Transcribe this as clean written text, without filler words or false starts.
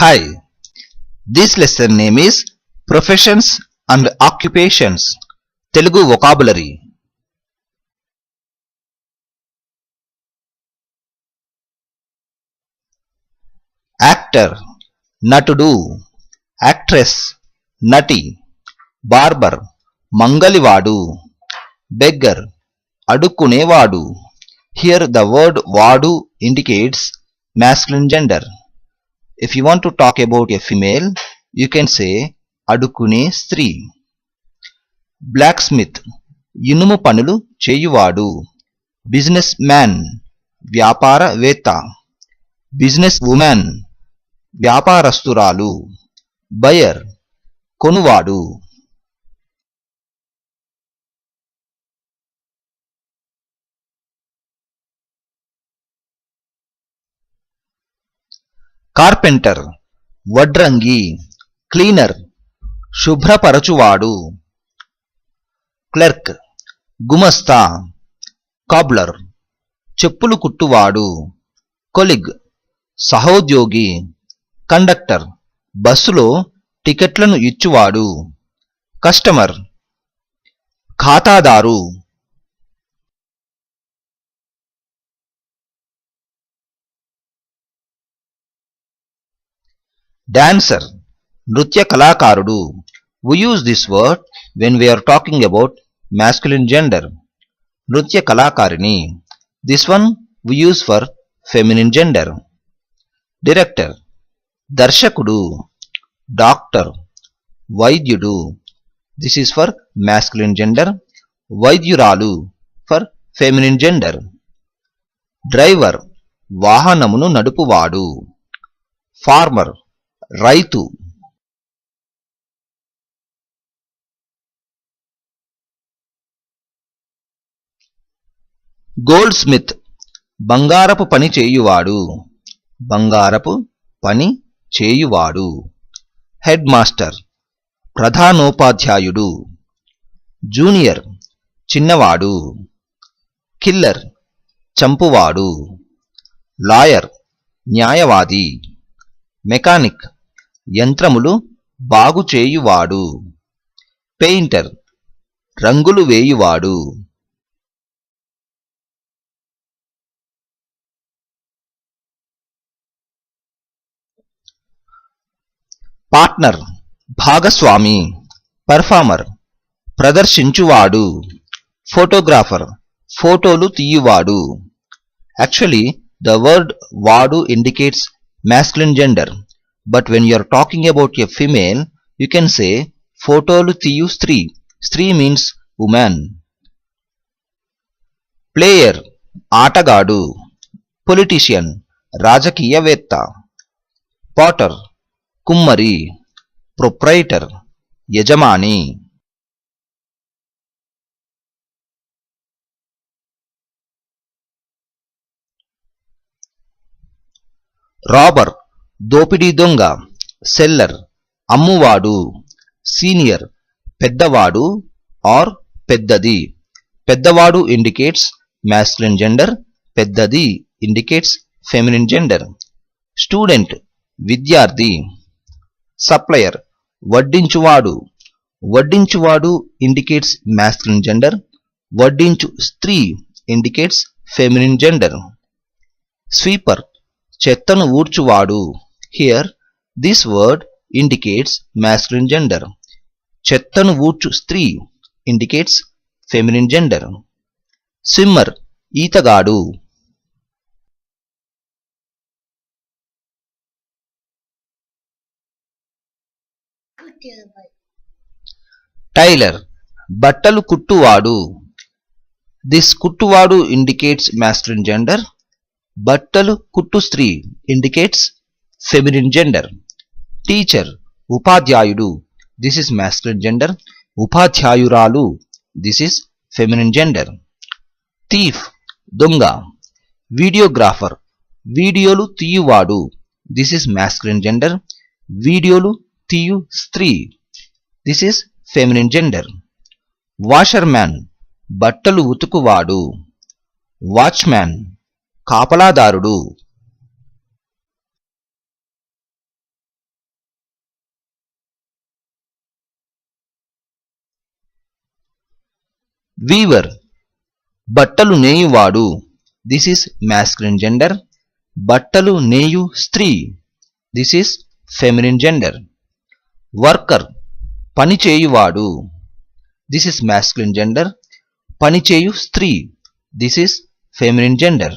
Hi, this lesson name is Professions and Occupations. Telugu vocabulary. Actor, Natudu. Actress, Nati. Barber, Mangalivadu. Beggar, Adukunevadu. Here the word Vadu indicates masculine gender. If you want to talk about a female, you can say Adukune Stri. Blacksmith, ఇనుము పనులు చేయువాడు. Business man, వ్యాపారవేత్త. Business woman, వ్యాపారస్తురాలు. Buyer, కొనువాడు. Carpenter, వడ్రంగి. Cleaner, శుభ్రపరచువాడు. Clerk, గుమస్తా. Cobbler, చెప్పులు కుట్టువాడు. కొలిగ్, సహోద్యోగి. కండక్టర్, బస్సులో టికెట్లను ఇచ్చువాడు. కస్టమర్, ఖాతాదారు. డాన్సర్, నృత్య కళాకారుడు. We use this word when we are talking about masculine gender. నృత్య కళాకారిణి. This one we use for feminine gender. Director, దర్శకుడు. డాక్టర్, వైద్యుడు. This is for masculine gender. వైద్యురాలు for feminine gender. డ్రైవర్, వాహనమును నడుపువాడు. ఫార్మర్, రైతు. గోల్డ్ స్మిత్, బంగారపు పని చేయువాడు. బంగారపు పని చేయువాడు. హెడ్ మాస్టర్, ప్రధానోపాధ్యాయుడు. జూనియర్, చిన్నవాడు. కిల్లర్, చంపువాడు. లాయర్, న్యాయవాది. మెకానిక్, యంత్రములు బాగు చేయువాడు. పెయింటర్, రంగులు వేయువాడు. పార్ట్నర్, భాగస్వామి. పర్ఫార్మర్, ప్రదర్శించువాడు. ఫోటోగ్రాఫర్, ఫోటోలు తీయువాడు. Actually, the word Vadu indicates masculine gender, but when you are talking about a female, you can say Fotolu Tiyu Stri. Stri means woman. Player, ఆటగాడు. Politician, రాజకీయవేత్త. Potter, కుమ్మరి. Proprietor, యజమాని. Robber, దోపిడీ దొంగ. Seller, అమ్మువాడు. Senior, పెద్దవాడు or పెద్దది. పెద్దవాడు ఇండికేట్స్ masculine gender. పెద్దది ఇండికేట్స్ feminine gender. స్టూడెంట్, విద్యార్థి. సప్లయర్, వడ్డించువాడు. వడ్డించువాడు ఇండికేట్స్ masculine gender. వడ్డించు స్త్రీ ఇండికేట్స్ feminine gender. స్వీపర్, చెత్తను ఊడ్చువాడు. Here, this word indicates masculine gender. చెత్తను ఊడ్చు స్త్రీ indicates feminine gender. స్విమ్మర్, ఈతగాడు. టైలర్, బట్టలు కుట్టువాడు. This కుట్టువాడు indicates masculine gender. బట్టలు కుట్టు స్త్రీ indicates feminine gender. టీచర్, ఉపాధ్యాయుడు. This is masculine gender. ఉపాధ్యాయురాలు. This is feminine gender. Thief, దొంగ. వీడియోగ్రాఫర్, వీడియోలు తీయువాడు. This is masculine gender. వీడియోలు తీయు స్త్రీ. This is feminine gender. Washerman, బట్టలు ఉతుకువాడు. వాచ్మ్యాన్, కాపలాదారుడు. వీవర్ బట్టలు నేయువాడు. This is masculine gender. బట్టలు నేయు స్త్రీ. This is feminine gender. Worker పని చేయువాడు. This is masculine gender. పని చేయు స్త్రీ. This is feminine gender.